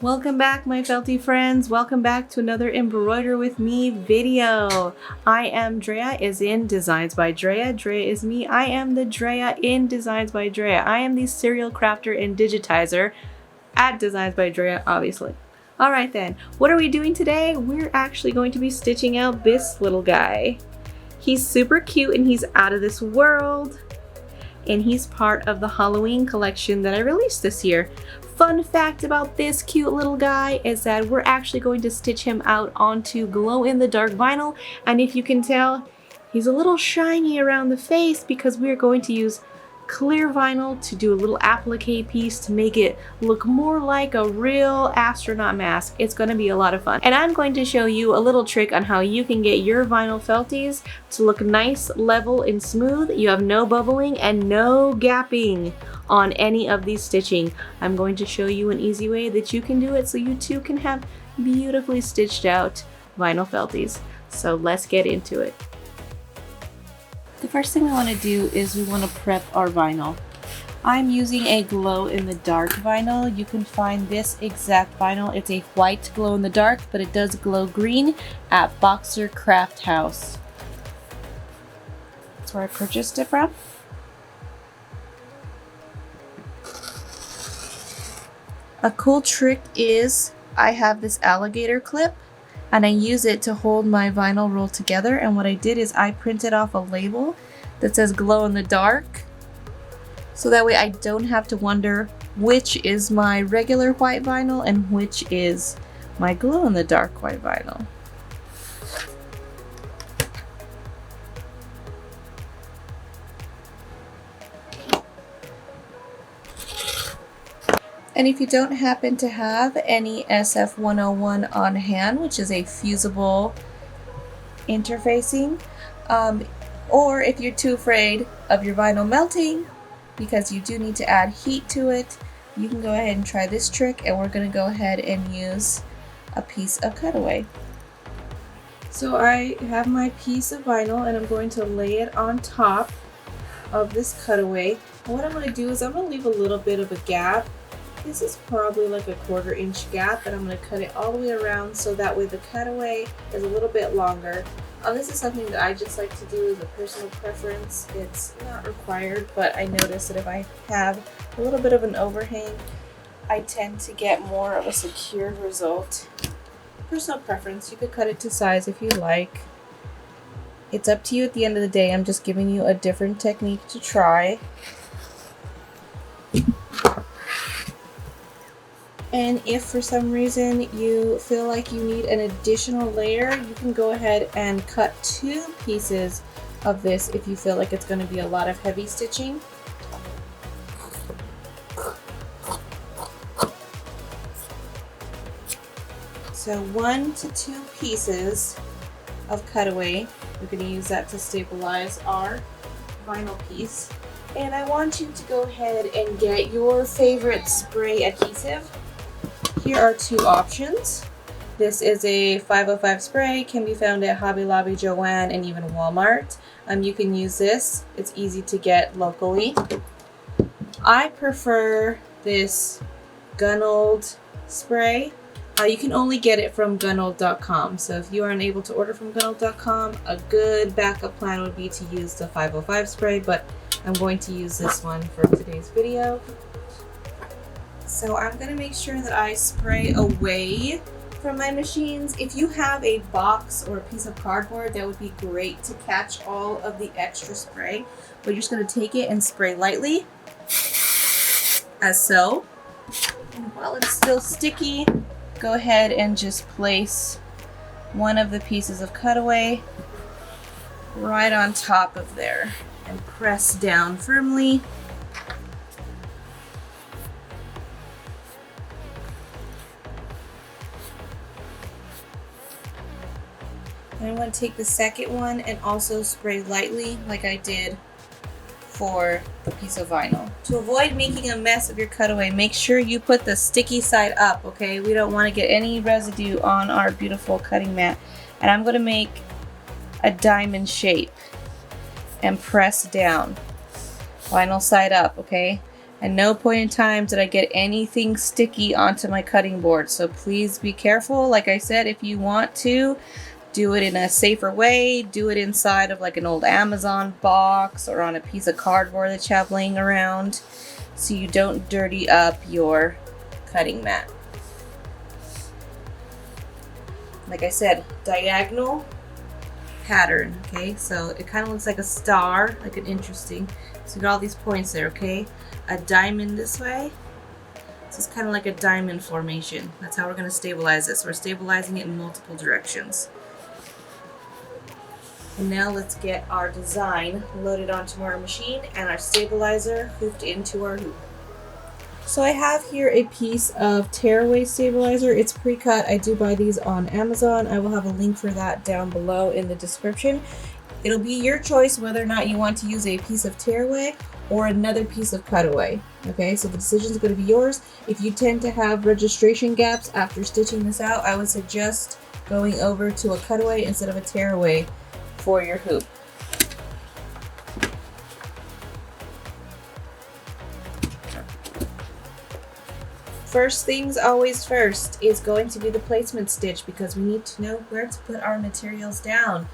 Welcome back, my Feltie friends. Welcome back to another Embroider with Me video. I am Drea is in Designs by Drea. Drea is me. I am the Drea in Designs by Drea. I am the serial crafter and digitizer at Designs by Drea, obviously. Alright then, what are we doing today? We're actually going to be stitching out this little guy. He's super cute and he's out of this world. And he's part of the Halloween collection that I released this year. Fun fact about this cute little guy is that we're actually going to stitch him out onto glow-in-the-dark vinyl, and if you can tell, he's a little shiny around the face because we're going to use clear vinyl to do a little applique piece to make it look more like a real astronaut mask. It's going to be a lot of fun. And I'm going to show you a little trick on how you can get your vinyl felties to look nice, level, and smooth. You have no bubbling and no gapping on any of these stitching. I'm going to show you an easy way that you can do it so you too can have beautifully stitched out vinyl felties. So let's get into it. The first thing we want to do is we want to prep our vinyl. I'm using a glow-in-the-dark vinyl. You can find this exact vinyl. It's a white glow-in-the-dark, but it does glow green at Boxer Craft House. That's where I purchased it from. A cool trick is I have this alligator clip and I use it to hold my vinyl roll together, and what I did is I printed off a label that says glow in the dark, so that way I don't have to wonder which is my regular white vinyl and which is my glow in the dark white vinyl. And if you don't happen to have any SF101 on hand, which is a fusible interfacing, or if you're too afraid of your vinyl melting, because you do need to add heat to it, you can go ahead and try this trick, and we're going to go ahead and use a piece of cutaway. So I have my piece of vinyl and I'm going to lay it on top of this cutaway. And what I'm going to do is I'm going to leave a little bit of a gap. This is probably like a 1/4 inch gap, and I'm going to cut it all the way around so that way the cutaway is a little bit longer. This is something that I just like to do as a personal preference. It's not required, but I notice that if I have a little bit of an overhang, I tend to get more of a secured result. Personal preference, you could cut it to size if you like. It's up to you at the end of the day. I'm just giving you a different technique to try. And if for some reason you feel like you need an additional layer, you can go ahead and cut 2 pieces of this if you feel like it's going to be a lot of heavy stitching. So 1 to 2 pieces of cutaway. We're going to use that to stabilize our vinyl piece. And I want you to go ahead and get your favorite spray adhesive. Here are 2 options. This is a 505 spray, can be found at Hobby Lobby, Joann, and even Walmart. You can use this. It's easy to get locally. I prefer this Gunold spray. You can only get it from gunold.com. So if you are unable to order from gunold.com, a good backup plan would be to use the 505 spray, but I'm going to use this one for today's video. So I'm going to make sure that I spray away from my machines. If you have a box or a piece of cardboard, that would be great to catch all of the extra spray. But you're just going to take it and spray lightly, as so. And while it's still sticky, go ahead and just place one of the pieces of cutaway right on top of there and press down firmly. And I'm going to take the second one and also spray lightly like I did for the piece of vinyl. To avoid making a mess of your cutaway, make sure you put the sticky side up, okay? We don't want to get any residue on our beautiful cutting mat. And I'm going to make a diamond shape and press down. Vinyl side up, okay? At no point in time did I get anything sticky onto my cutting board. So please be careful. Like I said, if you want to, do it in a safer way. Do it inside of like an old Amazon box or on a piece of cardboard that you have laying around so you don't dirty up your cutting mat. Like I said, diagonal pattern, okay? So it kind of looks like a star, like an interesting. So you got all these points there, okay? A diamond this way. So it's kind of like a diamond formation. That's how we're going to stabilize this. We're stabilizing it in multiple directions. And now let's get our design loaded onto our machine and our stabilizer hooped into our hoop. So I have here a piece of tearaway stabilizer. It's pre-cut. I do buy these on Amazon. I will have a link for that down below in the description. It'll be your choice whether or not you want to use a piece of tearaway or another piece of cutaway. Okay, so the decision is going to be yours. If you tend to have registration gaps after stitching this out, I would suggest going over to a cutaway instead of a tearaway for your hoop. First things always first is going to be the placement stitch because we need to know where to put our materials down.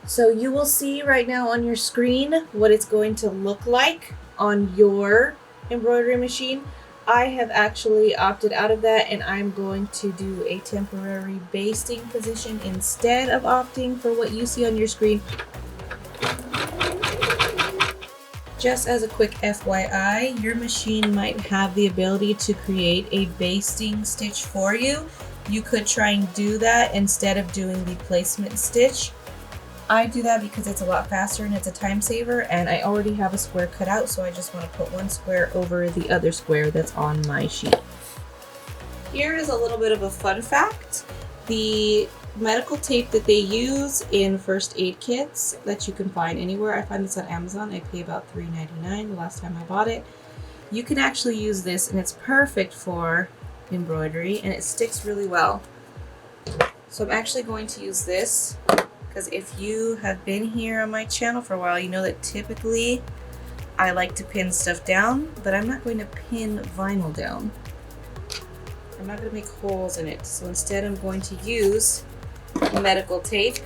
So you will see right now on your screen what it's going to look like on your embroidery machine. I have actually opted out of that and I'm going to do a temporary basting position instead of opting for what you see on your screen. Just as a quick FYI, your machine might have the ability to create a basting stitch for you. You could try and do that instead of doing the placement stitch. I do that because it's a lot faster and it's a time saver, and I already have a square cut out, so I just want to put one square over the other square that's on my sheet. Here is a little bit of a fun fact. The medical tape that they use in first aid kits that you can find anywhere, I find this on Amazon. I pay about $3.99 the last time I bought it. You can actually use this and it's perfect for embroidery and it sticks really well. So I'm actually going to use this because if you have been here on my channel for a while, you know that typically I like to pin stuff down, but I'm not going to pin vinyl down. I'm not going to make holes in it. So instead I'm going to use medical tape,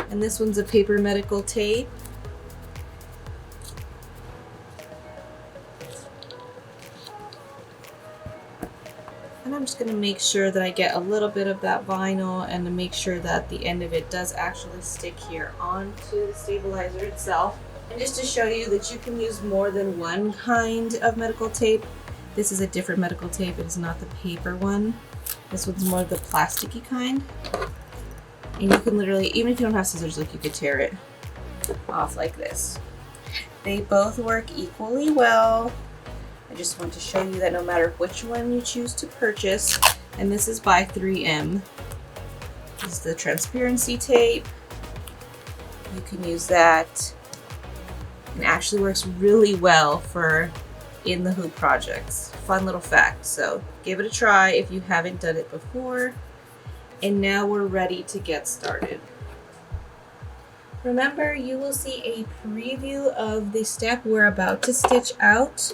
and this one's a paper medical tape. And I'm just going to make sure that I get a little bit of that vinyl and to make sure that the end of it does actually stick here onto the stabilizer itself. And just to show you that you can use more than one kind of medical tape. This is a different medical tape. It is not the paper one. This one's more of the plasticky kind. And you can literally, even if you don't have scissors, like you could tear it off like this. They both work equally well. I just want to show you that no matter which one you choose to purchase, and this is by 3M. This is the transparency tape. You can use that. It actually works really well for in the hoop projects. Fun little fact. So give it a try if you haven't done it before. And now we're ready to get started. Remember, you will see a preview of the step we're about to stitch out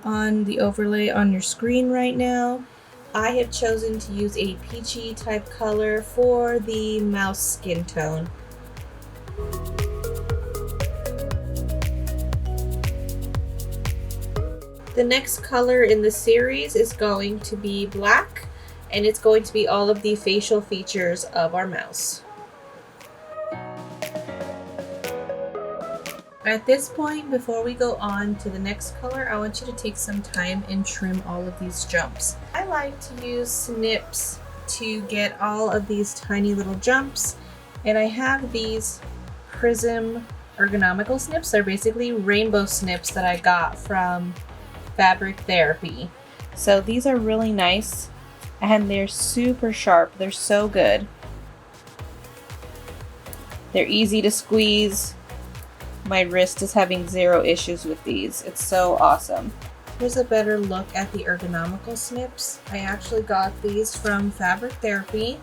on the overlay on your screen right now. I have chosen to use a peachy type color for the mouse skin tone. The next color in the series is going to be black, and it's going to be all of the facial features of our mouse. At this point, before we go on to the next color, I want you to take some time and trim all of these jumps. I like to use snips to get all of these tiny little jumps, and I have these prism ergonomical snips. They're basically rainbow snips that I got from Fabric Therapy. So these are really nice and they're super sharp. They're so good. They're easy to squeeze. My wrist is having zero issues with these. It's so awesome. Here's a better look at the ergonomical snips. I actually got these from Fabric Therapy.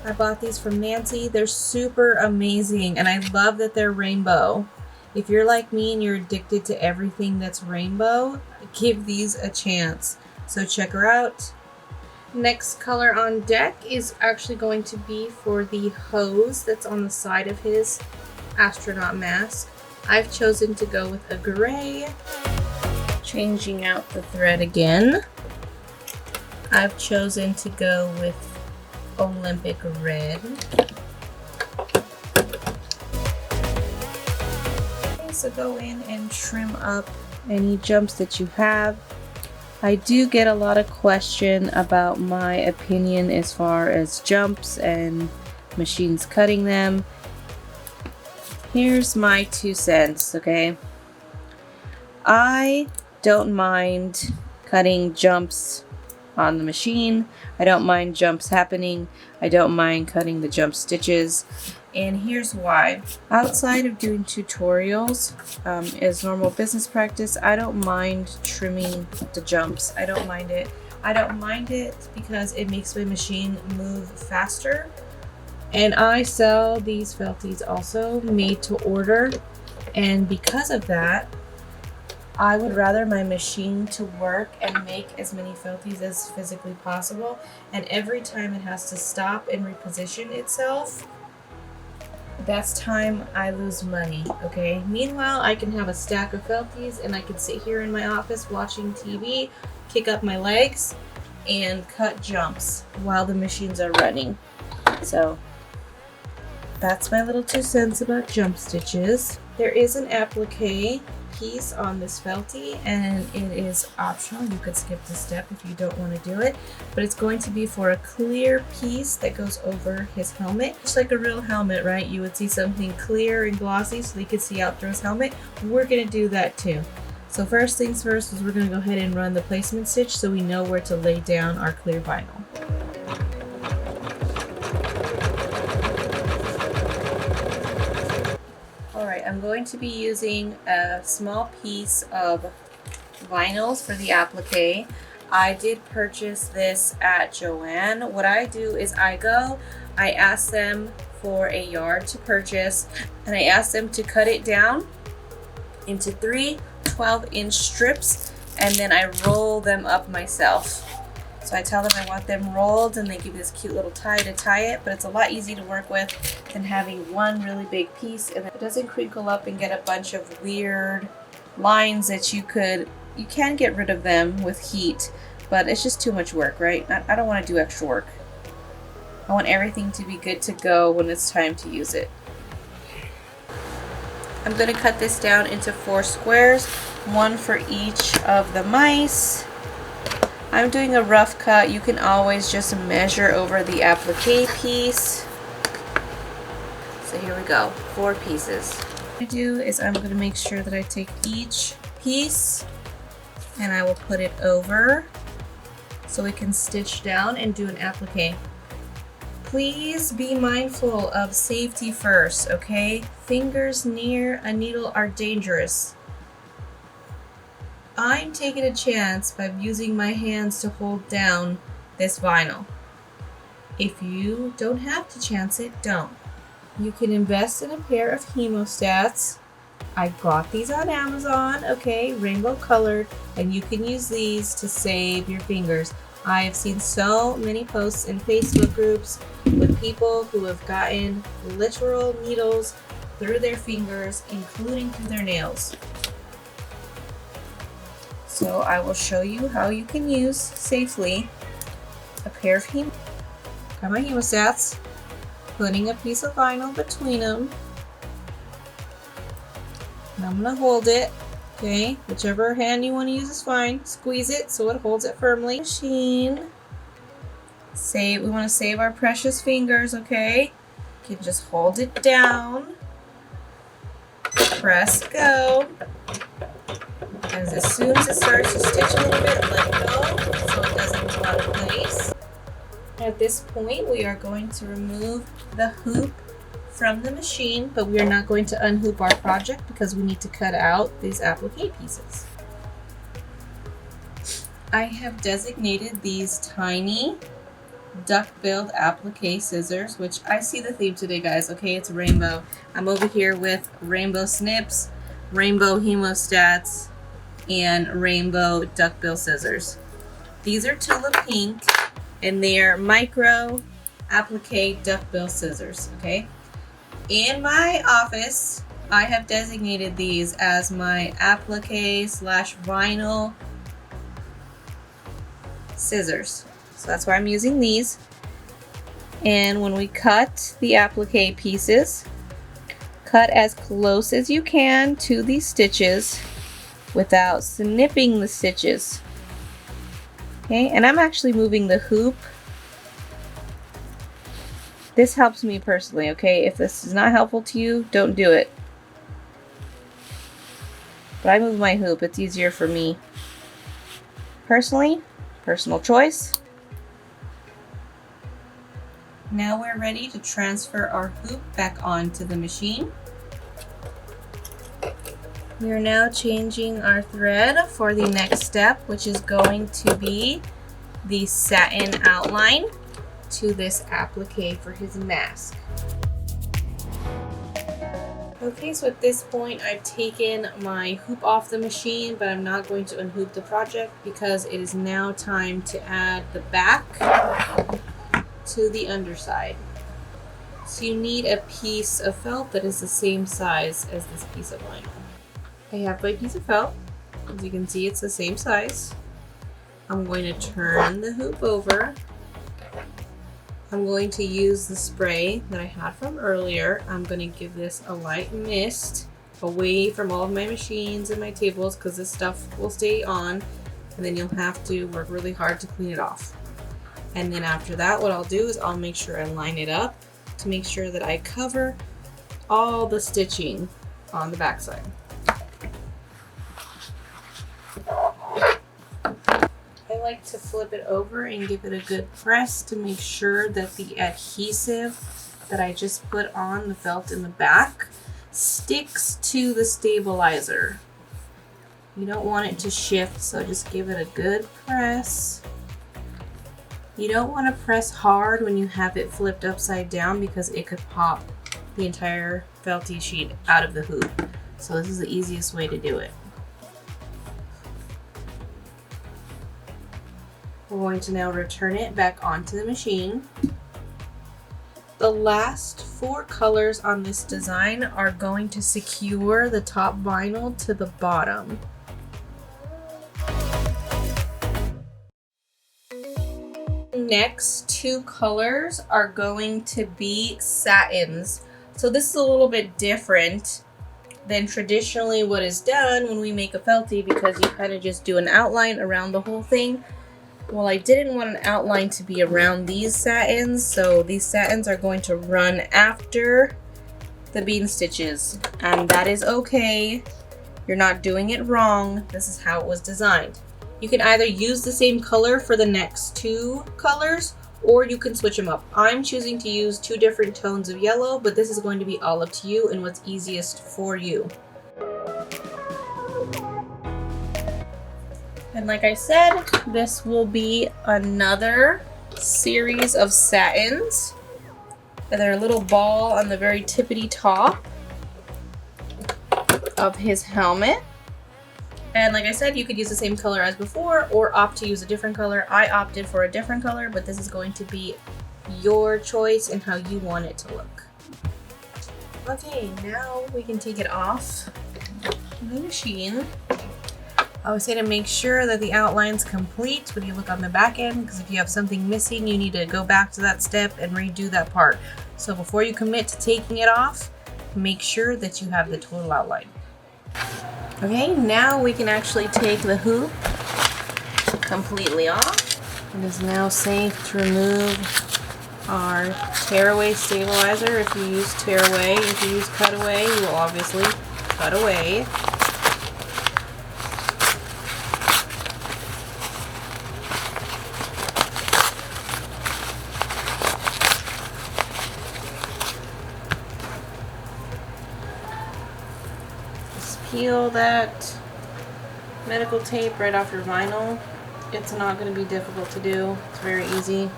I bought these from Nancy. They're super amazing and I love that they're rainbow. If you're like me and you're addicted to everything that's rainbow, give these a chance. So check her out. Next color on deck is actually going to be for the hose that's on the side of his astronaut mask. I've chosen to go with a gray. Changing out the thread again. I've chosen to go with Olympic red. Okay, so go in and trim up any jumps that you have. I do get a lot of question about my opinion as far as jumps and machines cutting them. Here's my 2 cents, okay? I don't mind cutting jumps on the machine. I don't mind jumps happening. I don't mind cutting the jump stitches. And here's why. Outside of doing tutorials, as normal business practice, I don't mind trimming the jumps. I don't mind it. I don't mind it because it makes my machine move faster. And I sell these Felties also made to order. And because of that, I would rather my machine to work and make as many Felties as physically possible. And every time it has to stop and reposition itself, that's time I lose money, okay? Meanwhile, I can have a stack of Felties and I can sit here in my office watching TV, kick up my legs, and cut jumps while the machines are running. So that's my little 2 cents about jump stitches. There is an applique piece on this Feltie and it is optional. You could skip this step if you don't want to do it, but it's going to be for a clear piece that goes over his helmet. Just like a real helmet, right? You would see something clear and glossy so you could see out through his helmet. We're going to do that too. So first things first is we're going to go ahead and run the placement stitch so we know where to lay down our clear vinyl. Alright, I'm going to be using a small piece of vinyls for the applique. I did purchase this at Joann. What I do is I ask them for a yard to purchase, and I ask them to cut it down into 3 12-inch strips, and then I roll them up myself. So I tell them I want them rolled, and they give me this cute little tie to tie it, but it's a lot easier to work with than having one really big piece, and it doesn't crinkle up and get a bunch of weird lines that you can get rid of them with heat, but it's just too much work, right? I don't want to do extra work. I want everything to be good to go when it's time to use it. I'm going to cut this down into 4 squares, 1 for each of the mice. I'm doing a rough cut. You can always just measure over the applique piece. So here we go, 4 pieces. What I do is I'm going to make sure that I take each piece and I will put it over so we can stitch down and do an applique. Please be mindful of safety first, okay? Fingers near a needle are dangerous. I'm taking a chance by using my hands to hold down this vinyl. If you don't have to chance it, don't. You can invest in a pair of hemostats. I got these on Amazon, okay, rainbow colored, and you can use these to save your fingers. I have seen so many posts in Facebook groups with people who have gotten literal needles through their fingers, including through their nails. So I will show you how you can use safely a pair of hemostats, putting a piece of vinyl between them. And I'm going to hold it, okay? Whichever hand you want to use is fine. Squeeze it so it holds it firmly. Machine. We want to save our precious fingers, okay? You can just hold it down. Press go. And as soon as it starts to stitch a little bit, let go so it doesn't move out of place. At this point, we are going to remove the hoop from the machine, but we are not going to unhoop our project because we need to cut out these applique pieces. I have designated these tiny duck-billed applique scissors, which I see the theme today, guys, okay? It's rainbow. I'm over here with rainbow snips. rainbow hemostats, and rainbow duckbill scissors. These are Tulip Pink, and they're micro applique duckbill scissors, okay? In my office, I have designated these as my applique / vinyl scissors. So that's why I'm using these. And when we cut the applique pieces, cut as close as you can to these stitches without snipping the stitches. Okay, and I'm actually moving the hoop. This helps me personally, okay? If this is not helpful to you, don't do it. But I move my hoop, it's easier for me. Personally, personal choice. Now we're ready to transfer our hoop back onto the machine. We are now changing our thread for the next step, which is going to be the satin outline to this applique for his mask. Okay, so at this point I've taken my hoop off the machine, but I'm not going to unhoop the project because it is now time to add the back to the underside. So you need a piece of felt that is the same size as this piece of vinyl. I have my piece of felt. As you can see, it's the same size. I'm going to turn the hoop over. I'm going to use the spray that I had from earlier. I'm going to give this a light mist away from all of my machines and my tables because this stuff will stay on, and then you'll have to work really hard to clean it off. And then after that, what I'll do is I'll make sure I line it up to make sure that I cover all the stitching on the back side. I like to flip it over and give it a good press to make sure that the adhesive that I just put on the felt in the back sticks to the stabilizer. You don't want it to shift, so just give it a good press. You don't want to press hard when you have it flipped upside down because it could pop the entire Feltie sheet out of the hoop. So this is the easiest way to do it. We're going to now return it back onto the machine. The last 4 colors on this design are going to secure the top vinyl to the bottom. Next 2 colors are going to be satins. So this is a little bit different than traditionally what is done when we make a Feltie, because you kind of just do an outline around the whole thing. Well, I didn't want an outline to be around these satins, so these satins are going to run after the bean stitches, and that is okay. You're not doing it wrong. This is how it was designed. You can either use the same color for the next 2 colors, or you can switch them up. I'm choosing to use 2 different tones of yellow, but this is going to be all up to you and what's easiest for you. And like I said, this will be another series of satins. They're a little ball on the very tippity top of his helmet. And like I said, you could use the same color as before or opt to use a different color. I opted for a different color, but this is going to be your choice and how you want it to look. Okay, now we can take it off the machine. I would say to make sure that the outline's complete when you look on the back end, because if you have something missing, you need to go back to that step and redo that part. So before you commit to taking it off, make sure that you have the total outline. Okay, now we can actually take the hoop completely off. It is now safe to remove our tearaway stabilizer. If you use tearaway, if you use cutaway, you will obviously cut away. Peel that medical tape right off your vinyl. It's not going to be difficult to do. It's very easy.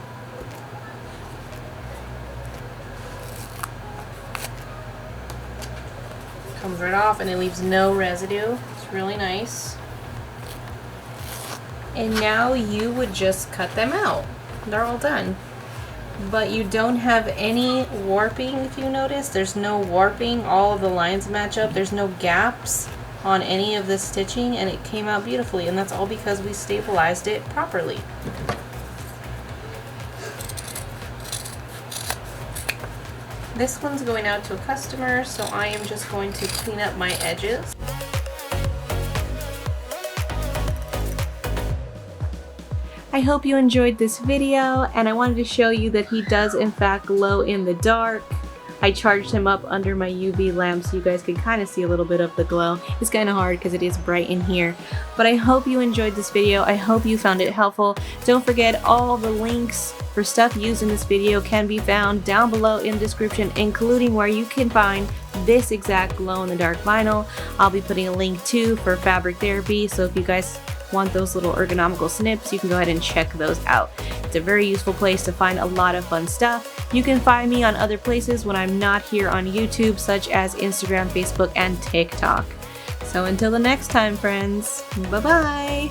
Comes right off and it leaves no residue. It's really nice. And now you would just cut them out. They're all done. But you don't have any warping, if you notice. There's no warping. All of the lines match up. There's no gaps on any of the stitching, and it came out beautifully, and that's all because we stabilized it properly. This one's going out to a customer, so I am just going to clean up my edges. I hope you enjoyed this video, and I wanted to show you that he does in fact glow in the dark. I charged him up under my UV lamp so you guys can kind of see a little bit of the glow. It's kind of hard because it is bright in here. But I hope you enjoyed this video. I hope you found it helpful. Don't forget, all the links for stuff used in this video can be found down below in the description, including where you can find this exact glow in the dark vinyl. I'll be putting a link too for fabric therapy, so if you guys want those little ergonomical snips, you can go ahead and check those out. It's a very useful place to find a lot of fun stuff. You can find me on other places when I'm not here on YouTube, such as Instagram, Facebook, and TikTok. So until the next time, friends, bye-bye!